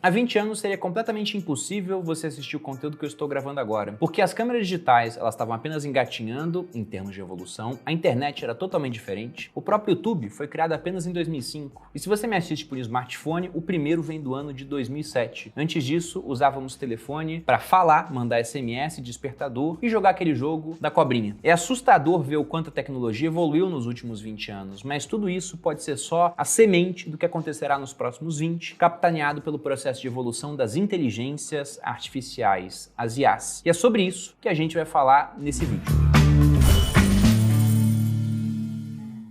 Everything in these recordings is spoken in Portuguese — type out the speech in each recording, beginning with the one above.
Há 20 anos seria completamente impossível você assistir o conteúdo que eu estou gravando agora, porque as câmeras digitais elas estavam apenas engatinhando em termos de evolução, a internet era totalmente diferente, o próprio YouTube foi criado apenas em 2005, e se você me assiste por um smartphone, o primeiro vem do ano de 2007. Antes disso, usávamos telefone para falar, mandar SMS, despertador e jogar aquele jogo da cobrinha. É assustador ver o quanto a tecnologia evoluiu nos últimos 20 anos, mas tudo isso pode ser só a semente do que acontecerá nos próximos 20, capitaneado pelo processo de evolução das inteligências artificiais, as IAs. E é sobre isso que a gente vai falar nesse vídeo.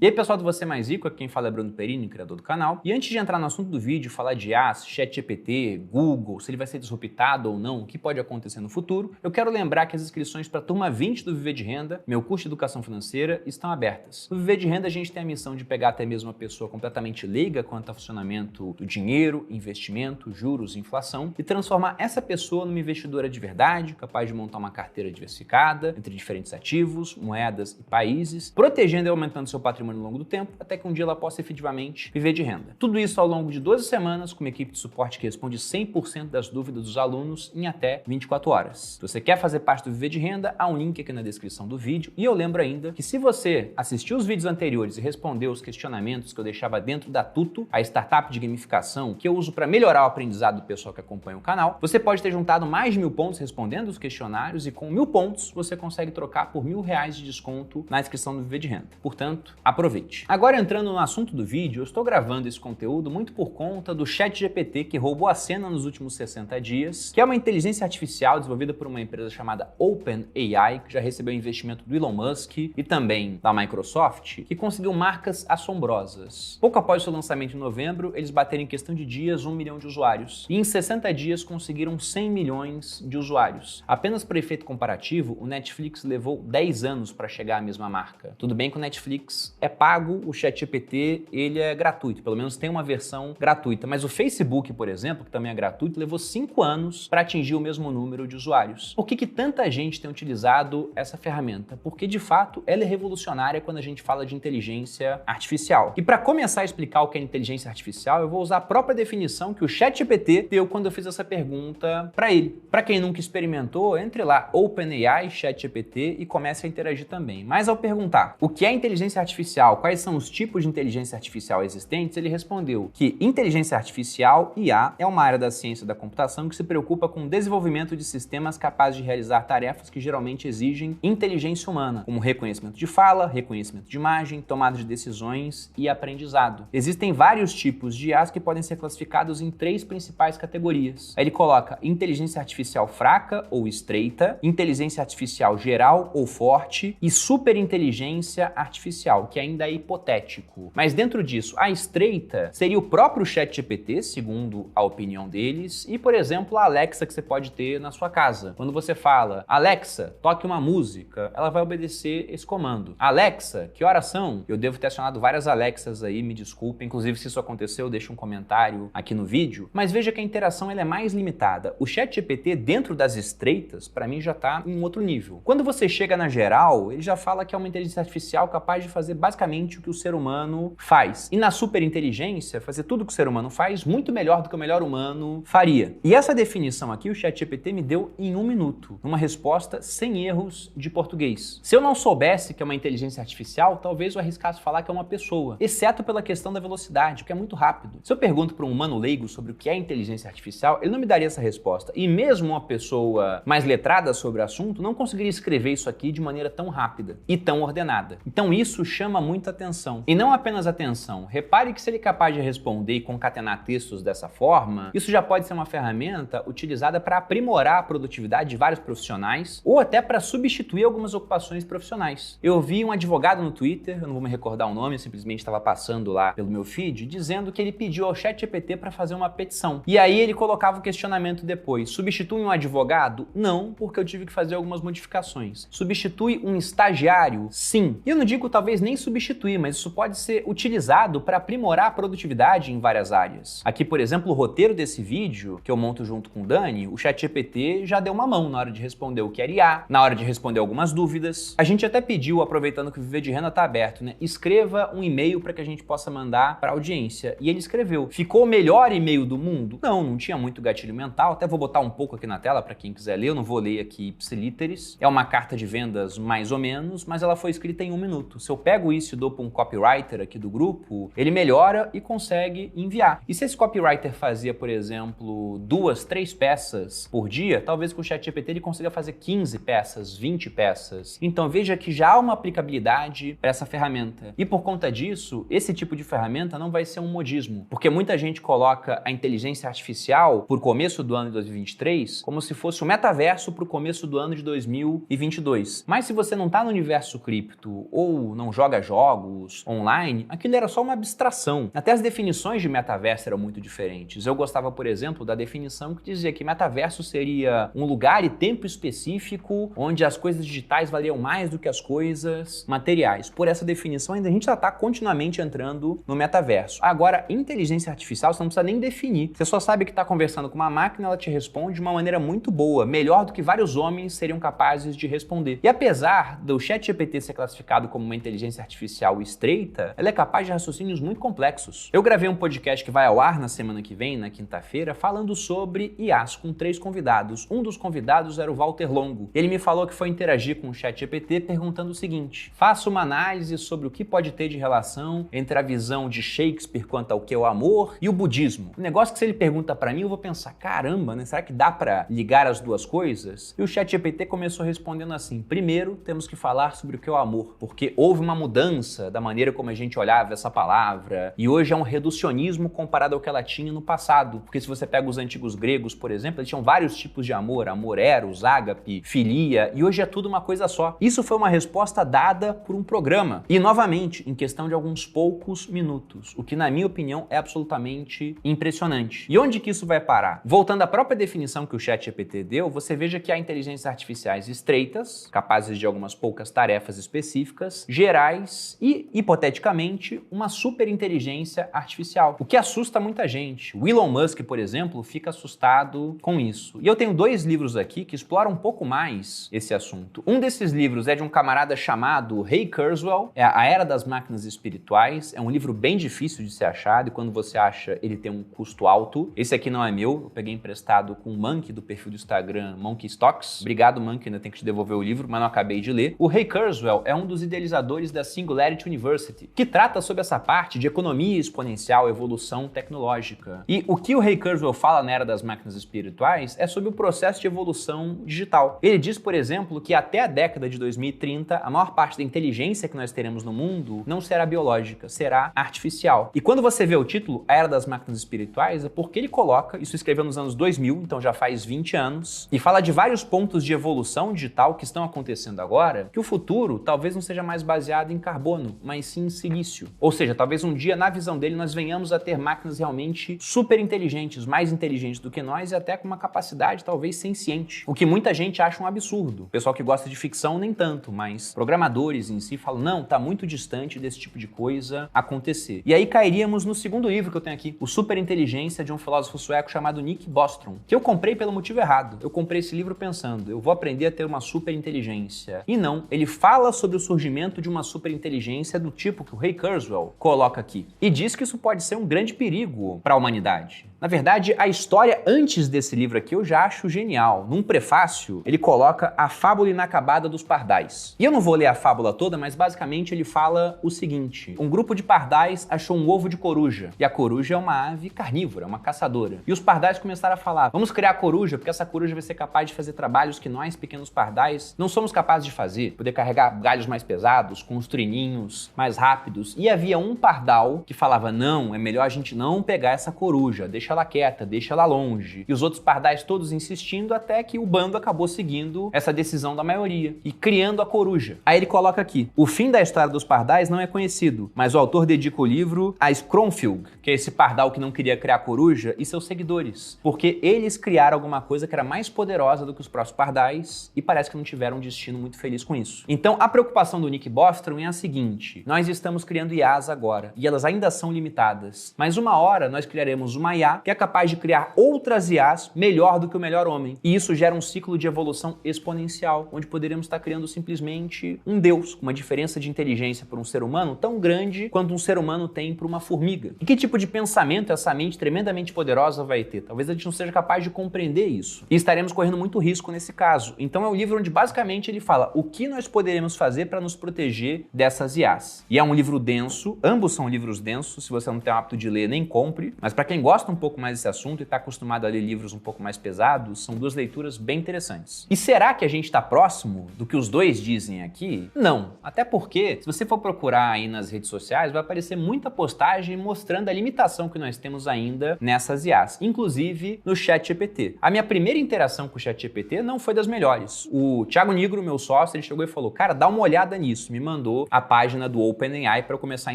E aí pessoal do Você Mais Rico, aqui quem fala é Bruno Perini, criador do canal. E antes de entrar no assunto do vídeo, falar de IAs, ChatGPT, Google, se ele vai ser disruptado ou não, o que pode acontecer no futuro, eu quero lembrar que as inscrições para a turma 20 do Viver de Renda, meu curso de educação financeira, estão abertas. No Viver de Renda a gente tem a missão de pegar até mesmo uma pessoa completamente leiga quanto ao funcionamento do dinheiro, investimento, juros e inflação e transformar essa pessoa numa investidora de verdade, capaz de montar uma carteira diversificada entre diferentes ativos, moedas e países, protegendo e aumentando seu patrimônio ao longo do tempo, até que um dia ela possa efetivamente viver de renda. Tudo isso ao longo de 12 semanas, com uma equipe de suporte que responde 100% das dúvidas dos alunos em até 24 horas. Se você quer fazer parte do Viver de Renda, há um link aqui na descrição do vídeo. E eu lembro ainda que se você assistiu os vídeos anteriores e respondeu os questionamentos que eu deixava dentro da Tuto, a startup de gamificação que eu uso para melhorar o aprendizado do pessoal que acompanha o canal, você pode ter juntado mais de 1000 pontos respondendo os questionários e com 1000 pontos você consegue trocar por R$1000 de desconto na inscrição do Viver de Renda. Portanto, aproveite. Agora entrando no assunto do vídeo, eu estou gravando esse conteúdo muito por conta do ChatGPT que roubou a cena nos últimos 60 dias, que é uma inteligência artificial desenvolvida por uma empresa chamada OpenAI, que já recebeu investimento do Elon Musk e também da Microsoft, que conseguiu marcas assombrosas. Pouco após seu lançamento em novembro, eles bateram em questão de dias 1 milhão de usuários e em 60 dias conseguiram 100 milhões de usuários. Apenas por efeito comparativo, o Netflix levou 10 anos para chegar à mesma marca. Tudo bem que o Netflix é pago, o ChatGPT ele é gratuito, pelo menos tem uma versão gratuita, mas o Facebook, por exemplo, que também é gratuito, levou 5 anos para atingir o mesmo número de usuários. Por que tanta gente tem utilizado essa ferramenta? Porque de fato ela é revolucionária quando a gente fala de inteligência artificial. E para começar a explicar o que é inteligência artificial, eu vou usar a própria definição que o ChatGPT deu quando eu fiz essa pergunta para ele. Para quem nunca experimentou, entre lá OpenAI, ChatGPT e comece a interagir também. Mas ao perguntar o que é inteligência artificial, quais são os tipos de inteligência artificial existentes, ele respondeu que inteligência artificial, IA, é uma área da ciência da computação que se preocupa com o desenvolvimento de sistemas capazes de realizar tarefas que geralmente exigem inteligência humana, como reconhecimento de fala, reconhecimento de imagem, tomada de decisões e aprendizado. Existem vários tipos de IAs que podem ser classificados em 3 principais categorias. Aí ele coloca inteligência artificial fraca ou estreita, inteligência artificial geral ou forte e superinteligência artificial, que ainda é hipotético. Mas dentro disso, a estreita seria o próprio ChatGPT, segundo a opinião deles, e, por exemplo, a Alexa que você pode ter na sua casa. Quando você fala, Alexa, toque uma música, ela vai obedecer esse comando. Alexa, que horas são? Eu devo ter acionado várias Alexas aí, me desculpe. Inclusive, se isso aconteceu, deixa um comentário aqui no vídeo. Mas veja que a interação ela é mais limitada. O ChatGPT, dentro das estreitas, para mim já está em um outro nível. Quando você chega na geral, ele já fala que é uma inteligência artificial capaz de fazer basicamente o que o ser humano faz. E na superinteligência, fazer tudo o que o ser humano faz muito melhor do que o melhor humano faria. E essa definição aqui, o ChatGPT me deu em 1 minuto, uma resposta sem erros de português. Se eu não soubesse que é uma inteligência artificial, talvez eu arriscasse falar que é uma pessoa, exceto pela questão da velocidade, porque é muito rápido. Se eu pergunto para um humano leigo sobre o que é inteligência artificial, ele não me daria essa resposta. E mesmo uma pessoa mais letrada sobre o assunto não conseguiria escrever isso aqui de maneira tão rápida e tão ordenada. Então isso chama muita atenção. E não apenas atenção. Repare que se ele é capaz de responder e concatenar textos dessa forma, isso já pode ser uma ferramenta utilizada para aprimorar a produtividade de vários profissionais ou até para substituir algumas ocupações profissionais. Eu vi um advogado no Twitter, eu não vou me recordar o nome, eu simplesmente estava passando lá pelo meu feed, dizendo que ele pediu ao ChatGPT para fazer uma petição. E aí ele colocava o questionamento depois: substitui um advogado? Não, porque eu tive que fazer algumas modificações. Substitui um estagiário? Sim. E eu não digo talvez nem substituir substituir, mas isso pode ser utilizado para aprimorar a produtividade em várias áreas. Aqui, por exemplo, o roteiro desse vídeo, que eu monto junto com o Dani, o ChatGPT já deu uma mão na hora de responder o que era IA, na hora de responder algumas dúvidas. A gente até pediu, aproveitando que o Viver de Renda está aberto, né? Escreva um e-mail para que a gente possa mandar para a audiência. E ele escreveu. Ficou o melhor e-mail do mundo? Não tinha muito gatilho mental. Até vou botar um pouco aqui na tela para quem quiser ler. Eu não vou ler aqui ipsilíteres. É uma carta de vendas mais ou menos, mas ela foi escrita em 1 minuto. Se eu pego isso e dou para um copywriter aqui do grupo, ele melhora e consegue enviar. E se esse copywriter fazia, por exemplo, 2, 3 peças por dia, talvez com o ChatGPT ele consiga fazer 15 peças, 20 peças. Então veja que já há uma aplicabilidade para essa ferramenta. E por conta disso, esse tipo de ferramenta não vai ser um modismo, porque muita gente coloca a inteligência artificial por começo do ano de 2023 como se fosse o metaverso para o começo do ano de 2022. Mas se você não está no universo cripto ou não joga jogos online, aquilo era só uma abstração. Até as definições de metaverso eram muito diferentes. Eu gostava, por exemplo, da definição que dizia que metaverso seria um lugar e tempo específico onde as coisas digitais valiam mais do que as coisas materiais. Por essa definição, ainda a gente já está continuamente entrando no metaverso. Agora, inteligência artificial você não precisa nem definir. Você só sabe que está conversando com uma máquina, ela te responde de uma maneira muito boa, melhor do que vários homens seriam capazes de responder. E apesar do ChatGPT ser classificado como uma inteligência artificial estreita, ela é capaz de raciocínios muito complexos. Eu gravei um podcast que vai ao ar na semana que vem, na quinta-feira, falando sobre IAs com 3 convidados. Um dos convidados era o Walter Longo. Ele me falou que foi interagir com o ChatGPT perguntando o seguinte: faça uma análise sobre o que pode ter de relação entre a visão de Shakespeare quanto ao que é o amor e o budismo. Um negócio que se ele pergunta pra mim, eu vou pensar, caramba, né? Será que dá pra ligar as duas coisas? E o ChatGPT começou respondendo assim: primeiro, temos que falar sobre o que é o amor, porque houve uma mudança da maneira como a gente olhava essa palavra, e hoje é um reducionismo comparado ao que ela tinha no passado. Porque se você pega os antigos gregos, por exemplo, eles tinham vários tipos de amor: amor eros, ágape, filia, e hoje é tudo uma coisa só. Isso foi uma resposta dada por um programa. E, novamente, em questão de alguns poucos minutos, o que, na minha opinião, é absolutamente impressionante. E onde que isso vai parar? Voltando à própria definição que o ChatGPT deu, você veja que há inteligências artificiais estreitas, capazes de algumas poucas tarefas específicas, gerais e, hipoteticamente, uma superinteligência artificial, o que assusta muita gente. O Elon Musk, por exemplo, fica assustado com isso. E eu tenho 2 livros aqui que exploram um pouco mais esse assunto. Um desses livros é de um camarada chamado Ray Kurzweil, é A Era das Máquinas Espirituais. É um livro bem difícil de ser achado e quando você acha, ele tem um custo alto. Esse aqui não é meu, eu peguei emprestado com o Monkey do perfil do Instagram Monkey Stocks. Obrigado, Monkey, ainda tenho que te devolver o livro, mas não acabei de ler. O Ray Kurzweil é um dos idealizadores da Singularity University, que trata sobre essa parte de economia exponencial, evolução tecnológica. E o que o Ray Kurzweil fala na Era das Máquinas Espirituais é sobre o processo de evolução digital. Ele diz, por exemplo, que até a década de 2030, a maior parte da inteligência que nós teremos no mundo não será biológica, será artificial. E quando você vê o título, A Era das Máquinas Espirituais, é porque ele coloca, isso escreveu nos anos 2000, então já faz 20 anos, e fala de vários pontos de evolução digital que estão acontecendo agora, que o futuro talvez não seja mais baseado em carbono, mas sim em silício. Ou seja, talvez um dia, na visão dele, nós venhamos a ter máquinas realmente super inteligentes, mais inteligentes do que nós e até com uma capacidade talvez senciente. O que muita gente acha um absurdo. O pessoal que gosta de ficção nem tanto, mas programadores em si falam, não, tá muito distante desse tipo de coisa acontecer. E aí cairíamos no segundo livro que eu tenho aqui, o Superinteligência, de um filósofo sueco chamado Nick Bostrom, que eu comprei pelo motivo errado. Eu comprei esse livro pensando, eu vou aprender a ter uma superinteligência. E não, ele fala sobre o surgimento de uma superinteligência do tipo que o Ray Kurzweil coloca aqui. E diz que isso pode ser um grande perigo para a humanidade. Na verdade, a história antes desse livro aqui eu já acho genial. Num prefácio, ele coloca a fábula inacabada dos pardais. E eu não vou ler a fábula toda, mas basicamente ele fala o seguinte: um grupo de pardais achou um ovo de coruja. E a coruja é uma ave carnívora, uma caçadora. E os pardais começaram a falar, vamos criar a coruja, porque essa coruja vai ser capaz de fazer trabalhos que nós, pequenos pardais, não somos capazes de fazer. Poder carregar galhos mais pesados, construir ninhos mais rápidos. E havia um pardal que falava, não, é melhor a gente não pegar essa coruja, deixa ela quieta, deixa ela longe. E os outros pardais todos insistindo até que o bando acabou seguindo essa decisão da maioria e criando a coruja. Aí ele coloca aqui, o fim da história dos pardais não é conhecido, mas o autor dedica o livro a Skronfilg, que é esse pardal que não queria criar a coruja, e seus seguidores, porque eles criaram alguma coisa que era mais poderosa do que os próprios pardais e parece que não tiveram um destino muito feliz com isso. Então a preocupação do Nick Bostrom é a seguinte: nós estamos criando IAs agora, e elas ainda são limitadas, mas uma hora nós criaremos uma IA que é capaz de criar outras IAs melhor do que o melhor homem. E isso gera um ciclo de evolução exponencial, onde poderíamos estar criando simplesmente um Deus, com uma diferença de inteligência para um ser humano tão grande quanto um ser humano tem para uma formiga. E que tipo de pensamento essa mente tremendamente poderosa vai ter? Talvez a gente não seja capaz de compreender isso. E estaremos correndo muito risco nesse caso. Então é um livro onde basicamente ele fala o que nós poderemos fazer para nos proteger dessas IAs. E é um livro denso, ambos são livros densos, se você não tem o hábito de ler, nem compre. Mas para quem gosta um pouco mais desse assunto e está acostumado a ler livros um pouco mais pesados, são duas leituras bem interessantes. E será que a gente está próximo do que os dois dizem aqui? Não. Até porque, se você for procurar aí nas redes sociais, vai aparecer muita postagem mostrando a limitação que nós temos ainda nessas IAs, inclusive no ChatGPT. A minha primeira interação com o ChatGPT não foi das melhores. O Thiago Nigro, meu sócio, ele chegou e falou: cara, dá uma olhada nisso. Me mandou a página do OpenAI para eu começar a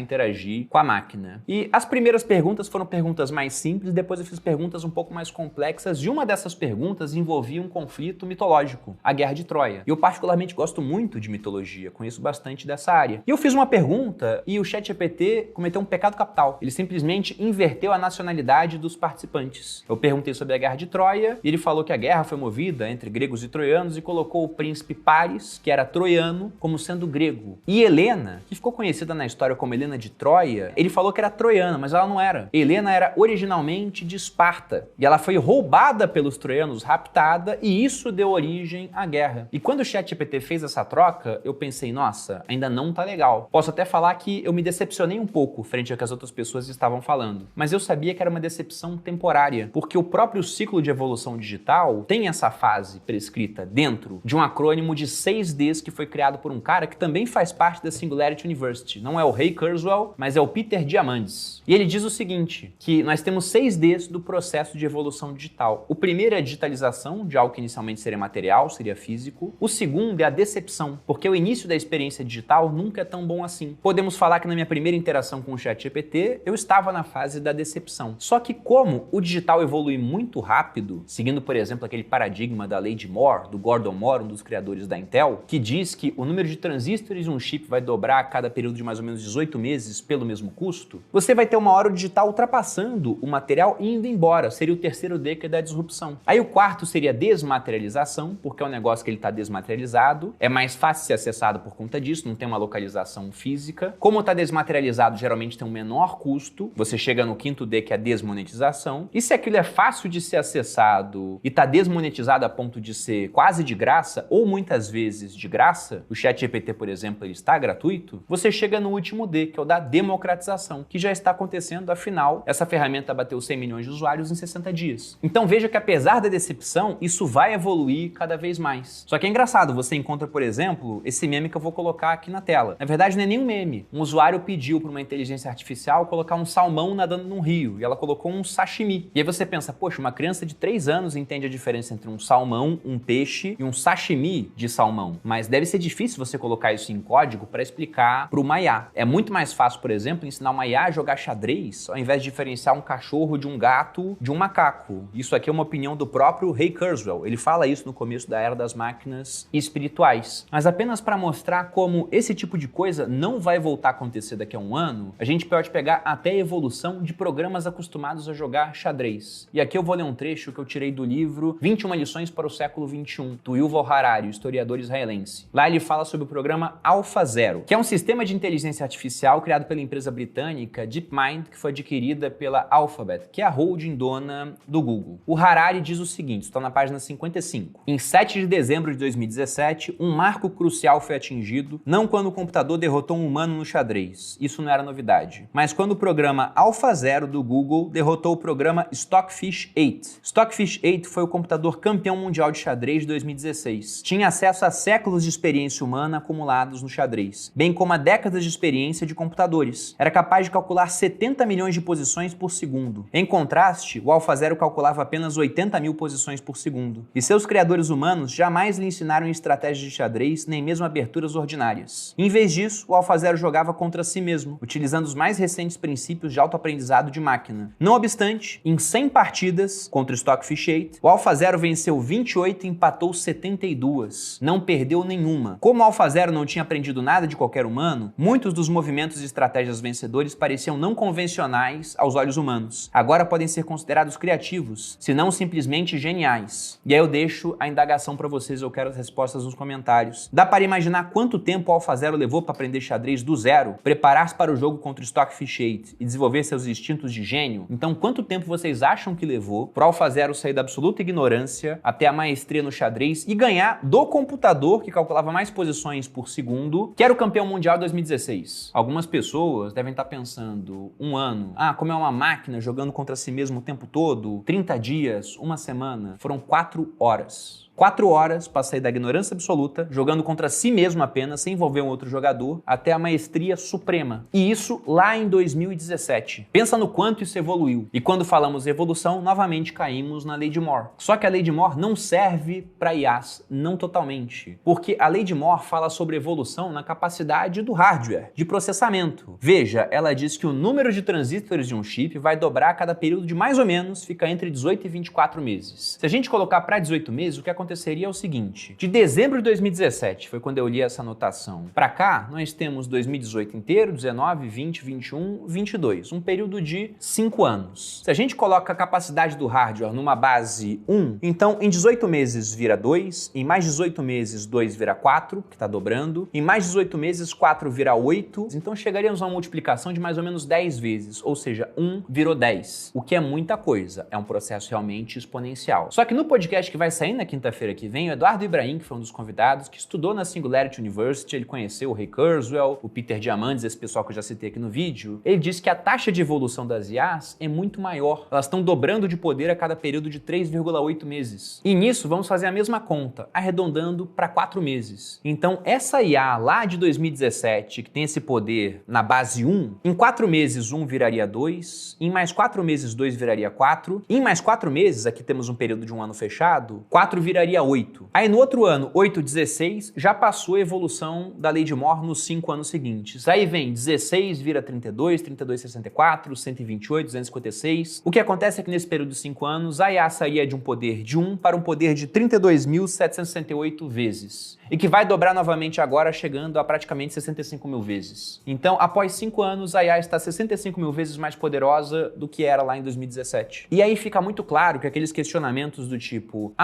interagir com a máquina. E as primeiras perguntas foram perguntas mais simples, depois eu fiz perguntas um pouco mais complexas, e uma dessas perguntas envolvia um conflito mitológico, a Guerra de Troia. E eu particularmente gosto muito de mitologia, conheço bastante dessa área. E eu fiz uma pergunta e o ChatGPT cometeu um pecado capital. Ele simplesmente inverteu a nacionalidade dos participantes. Eu perguntei sobre a Guerra de Troia e ele falou que a guerra foi movida entre gregos e troianos e colocou o príncipe Paris, que era troiano, como sendo grego. E Helena, que ficou conhecida na história como Helena de Troia, ele falou que era troiana, mas ela não era. Helena era originalmente de Esparta e ela foi roubada pelos troianos, raptada, e isso deu origem à guerra. E quando o ChatGPT fez essa troca, eu pensei, nossa, ainda não tá legal. Posso até falar que eu me decepcionei um pouco frente ao que as outras pessoas estavam falando, mas eu sabia que era uma decepção temporária, porque o próprio ciclo de evolução digital tem essa fase prescrita dentro de um acrônimo de 6 Ds que foi criado por um cara que também faz parte da Singularity University. Não é o Ray Kurzweil, mas é o Peter Diamandis. E ele diz o seguinte, que nós temos 6 Ds do processo de evolução digital. O primeiro é a digitalização de algo que inicialmente seria material, seria físico. O segundo é a decepção, porque o início da experiência digital nunca é tão bom assim. Podemos falar que na minha primeira interação com o ChatGPT, eu estava na fase da decepção. Só que como o digital evolui muito rápido, seguindo, por exemplo, aquele paradigma da lei de Moore, do Gordon Moore, um dos criadores da Intel, que diz que o número de transistores em um chip vai dobrar a cada período de mais ou menos 18 meses pelo mesmo custo, você vai ter uma hora o digital ultrapassando o material e indo embora. Seria o terceiro D, que é da disrupção. Aí o quarto seria desmaterialização, porque é um negócio que ele está desmaterializado, é mais fácil ser acessado por conta disso, não tem uma localização física. Como está desmaterializado, geralmente tem um menor custo, você chega no quinto D, que é a desmonetização. E se aquilo é fácil de ser acessado e está desmonetizado a ponto de ser quase de graça, ou muitas vezes de graça, o ChatGPT, por exemplo, ele está gratuito, você chega no último D, que é o da democratização, que já está acontecendo, afinal, essa ferramenta bateu 100 milhões de usuários em 60 dias. Então veja que apesar da decepção, isso vai evoluir cada vez mais. Só que é engraçado, você encontra, por exemplo, esse meme que eu vou colocar aqui na tela. Na verdade, não é nenhum meme. Um usuário pediu para uma inteligência artificial colocar um salmão nadando num rio, e ela colocou um sashimi. E aí você pensa, poxa, uma criança de 3 anos entende a diferença entre um salmão, um peixe e um sashimi de salmão. Mas deve ser difícil você colocar isso em código para explicar para uma IA. É muito mais fácil, por exemplo, ensinar uma IA a jogar xadrez, ao invés de diferenciar um cachorro de um gato de um macaco. Isso aqui é uma opinião do próprio Ray Kurzweil. Ele fala isso no começo da era das máquinas espirituais. Mas apenas para mostrar como esse tipo de coisa não vai voltar a acontecer daqui a um ano, a gente pode pegar até a evolução de programas acostumados a jogar xadrez. E aqui eu vou ler um trecho que eu tirei do livro 21 lições para o século XXI, do Yuval Harari, o historiador israelense. Lá ele fala sobre o programa AlphaZero, que é um sistema de inteligência artificial criado pela empresa britânica DeepMind, que foi adquirida pela Alphabet, que é a holding dona do Google. O Harari diz o seguinte, está na página 55. Em 7 de dezembro de 2017, um marco crucial foi atingido, não quando o computador derrotou um humano no xadrez, isso não era novidade, mas quando o programa AlphaZero do Google derrotou o programa Stockfish 8. Stockfish 8 foi o computador campeão mundial de xadrez de 2016. Tinha acesso a séculos de experiência humana acumulados no xadrez, bem como a décadas de experiência de computadores. Era capaz de calcular 70 milhões de posições por segundo. Em contraste, o AlphaZero calculava apenas 80 mil posições por segundo. E seus criadores humanos jamais lhe ensinaram estratégias de xadrez, nem mesmo aberturas ordinárias. Em vez disso, o AlphaZero jogava contra si mesmo, utilizando os mais recentes princípios de autoaprendizado de máquina. Não obstante, em 100 partidas contra o Stockfish 8, o AlphaZero venceu 28 e empatou 72. Não perdeu nenhuma. Como o AlphaZero não tinha aprendido nada de qualquer humano, muitos dos movimentos e estratégias vencedores pareciam não convencionais aos olhos humanos. Agora podem ser considerados criativos, se não simplesmente geniais. E aí eu deixo a indagação para vocês, eu quero as respostas nos comentários. Dá para imaginar quanto tempo o AlphaZero levou para aprender xadrez do zero, preparar-se para o jogo contra o Stockfish 8 e desenvolver seus instintos de gênio? Então, quanto tempo vocês acham que levou para o AlphaZero sair da absoluta ignorância até a maestria no xadrez e ganhar do computador que calculava mais posições por segundo, que era o campeão mundial 2016? Algumas pessoas devem estar pensando, um ano, como é uma máquina jogando contra si mesmo o tempo todo, 30 dias, uma semana, foram 4 horas. 4 horas para sair da ignorância absoluta, jogando contra si mesmo apenas, sem envolver um outro jogador, até a maestria suprema. E isso lá em 2017. Pensa no quanto isso evoluiu. E quando falamos evolução, novamente caímos na lei de Moore. Só que a lei de Moore não serve para IAs, não totalmente. Porque a lei de Moore fala sobre evolução na capacidade do hardware, de processamento. Veja, ela diz que o número de transistores de um chip vai dobrar a cada período de mais ou menos, fica entre 18 e 24 meses. Se a gente colocar para 18 meses, o que aconteceria é o seguinte: de dezembro de 2017, foi quando eu li essa anotação, para cá nós temos 2018 inteiro, 19, 20, 21, 22, um período de 5 anos. Se a gente coloca a capacidade do hardware numa base 1, então em 18 meses vira 2, em mais 18 meses 2 vira 4, que está dobrando, em mais 18 meses 4 vira 8, então chegaríamos a uma multiplicação de mais ou menos 10 vezes, ou seja, 1 virou 10, o que é muita coisa, é um processo realmente exponencial. Só que no podcast que vai sair na quinta-feira que vem, o Eduardo Ibrahim, que foi um dos convidados, que estudou na Singularity University, ele conheceu o Ray Kurzweil, o Peter Diamandis, esse pessoal que eu já citei aqui no vídeo, ele disse que a taxa de evolução das IAs é muito maior. Elas estão dobrando de poder a cada período de 3,8 meses. E nisso, vamos fazer a mesma conta, arredondando para 4 meses. Então, essa IA lá de 2017, que tem esse poder na base 1, em 4 meses 1 viraria 2, em mais 4 meses 2 viraria 4, em mais 4 meses, aqui temos um período de um ano fechado, 4 viraria 8. Aí no outro ano, 8, 16, já passou a evolução da lei de Moore nos 5 anos seguintes. Aí vem 16 vira 32, 32, 64, 128, 256. O que acontece é que nesse período de 5 anos, a IA saía de um poder de 1 para um poder de 32.768 vezes. E que vai dobrar novamente agora, chegando a praticamente 65 mil vezes. Então, após 5 anos, a IA está 65 mil vezes mais poderosa do que era lá em 2017. E aí fica muito claro que aqueles questionamentos do tipo,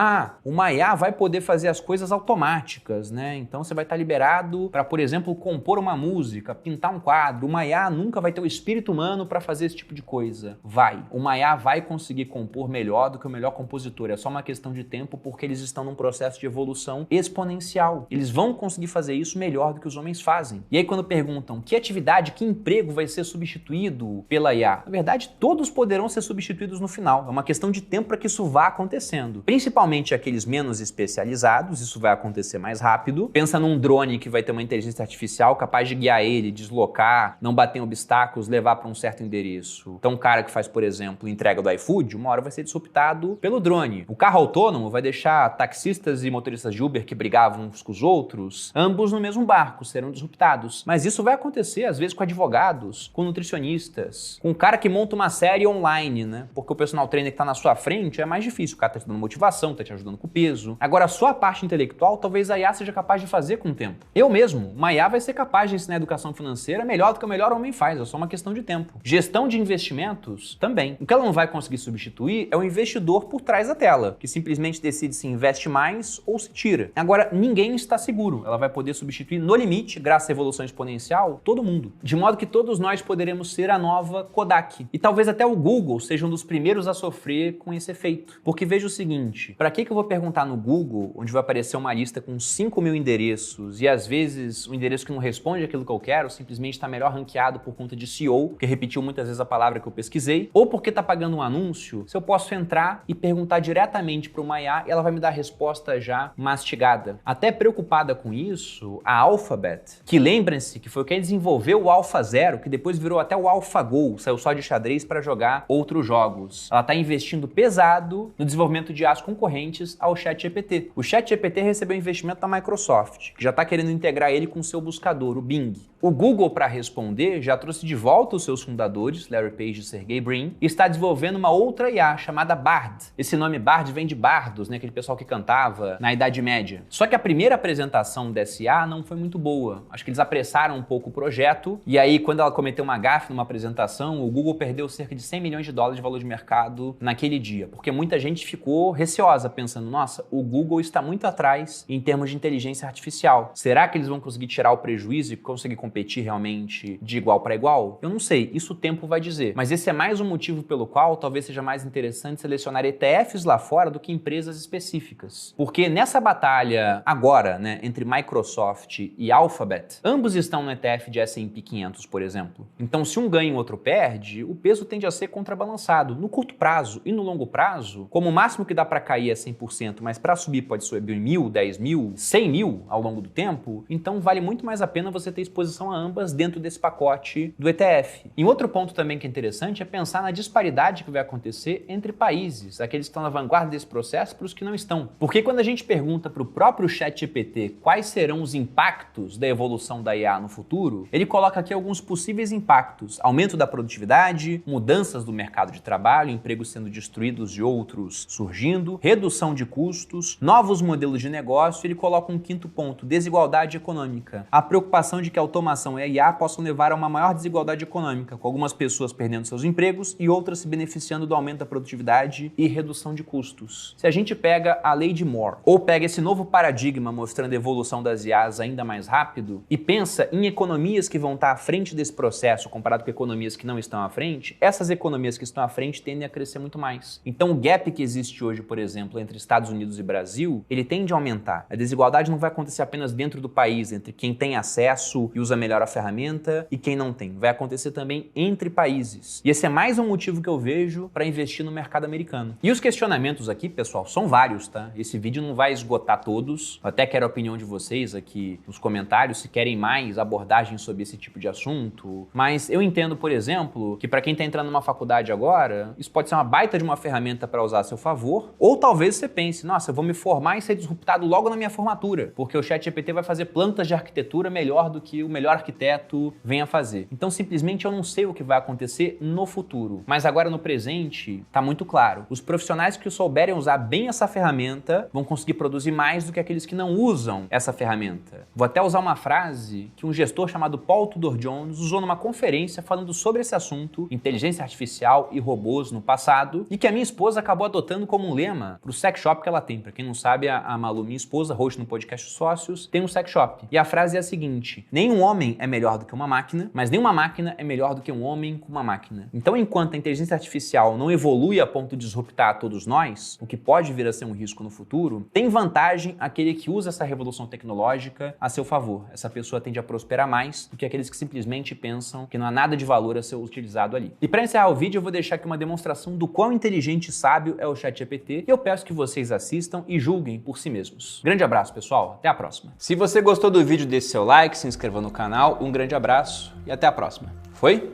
uma IA vai poder fazer as coisas automáticas, né? Então você vai estar liberado para, por exemplo, compor uma música, pintar um quadro. Uma IA nunca vai ter o espírito humano para fazer esse tipo de coisa. Vai. Uma IA vai conseguir compor melhor do que o melhor compositor. É só uma questão de tempo, porque eles estão num processo de evolução exponencial. Eles vão conseguir fazer isso melhor do que os homens fazem. E aí quando perguntam que atividade, que emprego vai ser substituído pela IA? Na verdade, todos poderão ser substituídos no final. É uma questão de tempo para que isso vá acontecendo. Principalmente aqueles menos especializados, isso vai acontecer mais rápido. Pensa num drone que vai ter uma inteligência artificial capaz de guiar ele, deslocar, não bater em obstáculos, levar para um certo endereço. Então um cara que faz, por exemplo, entrega do iFood, uma hora vai ser disruptado pelo drone. O carro autônomo vai deixar taxistas e motoristas de Uber que brigavam uns com os outros, ambos no mesmo barco, serão disruptados. Mas isso vai acontecer, às vezes, com advogados, com nutricionistas, com um cara que monta uma série online, né? Porque o personal trainer que tá na sua frente é mais difícil, o cara tá te dando motivação, tá te ajudando com o peso. Agora, só a parte intelectual, talvez a IA seja capaz de fazer com o tempo. Eu mesmo, uma IA vai ser capaz de ensinar educação financeira melhor do que o melhor homem faz, é só uma questão de tempo. Gestão de investimentos, também. O que ela não vai conseguir substituir é o investidor por trás da tela, que simplesmente decide se investe mais ou se tira. Agora, ninguém está seguro. Ela vai poder substituir no limite, graças à evolução exponencial, todo mundo. De modo que todos nós poderemos ser a nova Kodak. E talvez até o Google seja um dos primeiros a sofrer com esse efeito. Porque veja o seguinte, para que eu vou perguntar no Google, onde vai aparecer uma lista com 5 mil endereços e às vezes o endereço que não responde aquilo que eu quero simplesmente está melhor ranqueado por conta de SEO, que repetiu muitas vezes a palavra que eu pesquisei, ou porque está pagando um anúncio, se eu posso entrar e perguntar diretamente para uma IA, ela vai me dar a resposta já mastigada. Até preocupada com isso, a Alphabet, que lembrem-se que foi quem desenvolveu o AlphaZero, que depois virou até o AlphaGo, saiu só de xadrez para jogar outros jogos. Ela está investindo pesado no desenvolvimento de IAs concorrentes ao ChatGPT. O ChatGPT recebeu investimento da Microsoft, que já está querendo integrar ele com o seu buscador, o Bing. O Google, para responder, já trouxe de volta os seus fundadores, Larry Page e Sergey Brin, e está desenvolvendo uma outra IA chamada Bard. Esse nome Bard vem de bardos, né, aquele pessoal que cantava na Idade Média. Só que a primeira apresentação dessa IA não foi muito boa. Acho que eles apressaram um pouco o projeto, e aí quando ela cometeu uma gafe numa apresentação, o Google perdeu cerca de $100 milhões de valor de mercado naquele dia, porque muita gente ficou receosa, pensando, nossa, o Google está muito atrás em termos de inteligência artificial. Será que eles vão conseguir tirar o prejuízo e conseguir competir realmente de igual para igual? Eu não sei, isso o tempo vai dizer. Mas esse é mais um motivo pelo qual talvez seja mais interessante selecionar ETFs lá fora do que empresas específicas. Porque nessa batalha agora, né, entre Microsoft e Alphabet, ambos estão no ETF de S&P 500, por exemplo. Então, se um ganha e o outro perde, o peso tende a ser contrabalançado. No curto prazo e no longo prazo, como o máximo que dá para cair é 100%, mas para subir pode subir 1.000, 10.000, 100.000 ao longo do tempo, então vale muito mais a pena você ter exposição a ambas dentro desse pacote do ETF. E outro ponto também que é interessante é pensar na disparidade que vai acontecer entre países, aqueles que estão na vanguarda desse processo para os que não estão. Porque quando a gente pergunta para o próprio ChatGPT quais serão os impactos da evolução da IA no futuro, ele coloca aqui alguns possíveis impactos: aumento da produtividade, mudanças do mercado de trabalho, empregos sendo destruídos e outros surgindo, redução de custos, novos modelos de negócio. Ele coloca um quinto ponto: desigualdade econômica. A preocupação de que a automação e a IA possam levar a uma maior desigualdade econômica, com algumas pessoas perdendo seus empregos e outras se beneficiando do aumento da produtividade e redução de custos. Se a gente pega a lei de Moore, ou pega esse novo paradigma mostrando a evolução das IAs ainda mais rápido, e pensa em economias que vão estar à frente desse processo comparado com economias que não estão à frente, essas economias que estão à frente tendem a crescer muito mais. Então o gap que existe hoje, por exemplo, entre Estados Unidos e Brasil, ele tende a aumentar. A desigualdade não vai acontecer apenas dentro do país, entre quem tem acesso e usa melhor a ferramenta e quem não tem. Vai acontecer também entre países. E esse é mais um motivo que eu vejo para investir no mercado americano. E os questionamentos aqui, pessoal, são vários, tá? Esse vídeo não vai esgotar todos. Eu até quero a opinião de vocês aqui nos comentários, se querem mais abordagens sobre esse tipo de assunto. Mas eu entendo, por exemplo, que para quem está entrando numa faculdade agora, isso pode ser uma baita de uma ferramenta para usar a seu favor. Ou talvez você pense, nossa, eu vou me formar e ser disruptado logo na minha formatura, porque o ChatGPT vai fazer plantas de arquitetura melhor do que o melhor arquiteto venha fazer. Então, simplesmente, eu não sei o que vai acontecer no futuro. Mas agora, no presente, tá muito claro. Os profissionais que souberem usar bem essa ferramenta vão conseguir produzir mais do que aqueles que não usam essa ferramenta. Vou até usar uma frase que um gestor chamado Paul Tudor Jones usou numa conferência falando sobre esse assunto, inteligência artificial e robôs no passado, e que a minha esposa acabou adotando como um lema pro sex shop que ela tem. Pra quem não sabe, a Malu, minha esposa, host no podcast Sócios, tem um sex shop. E a frase é a seguinte: nenhum homem é melhor do que uma máquina, mas nenhuma máquina é melhor do que um homem com uma máquina. Então, enquanto a inteligência artificial não evolui a ponto de disruptar todos nós, o que pode vir a ser um risco no futuro, tem vantagem aquele que usa essa revolução tecnológica a seu favor. Essa pessoa tende a prosperar mais do que aqueles que simplesmente pensam que não há nada de valor a ser utilizado ali. E para encerrar o vídeo, eu vou deixar aqui uma demonstração do quão inteligente e sábio é o ChatGPT, e eu peço que vocês assistam e julguem por si mesmos. Grande abraço, pessoal. Até a próxima. Se você gostou do vídeo, deixe seu like, se inscreva no canal. Um grande abraço e até a próxima. Foi?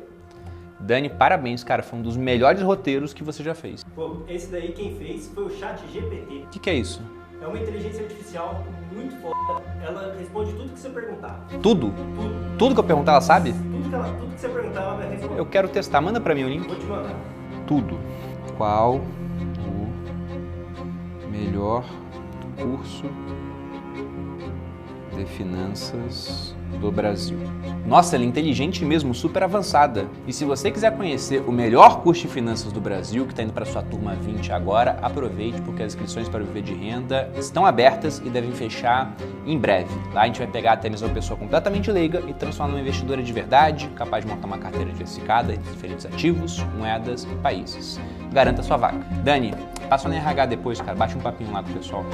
Dani, parabéns, cara. Foi um dos melhores roteiros que você já fez. Pô, esse daí quem fez foi o ChatGPT. O que é isso? É uma inteligência artificial muito foda. Ela responde tudo que você perguntar. Tudo? Tudo. Tudo que eu perguntar, ela sabe? Tudo que você perguntar, ela vai responder. Eu quero testar. Manda pra mim o link. Vou te mandar. Tudo. Qual o melhor curso de finanças do Brasil? Nossa, ela é inteligente mesmo, super avançada. E se você quiser conhecer o melhor curso de finanças do Brasil, que está indo para sua turma 20 agora, aproveite, porque as inscrições para o Viver de Renda estão abertas e devem fechar em breve. Lá a gente vai pegar até mesmo uma pessoa completamente leiga e transformar numa investidora de verdade, capaz de montar uma carteira diversificada entre diferentes ativos, moedas e países. Garanta sua vaga. Dani, passa no RH depois, cara, bate um papinho lá com o pessoal.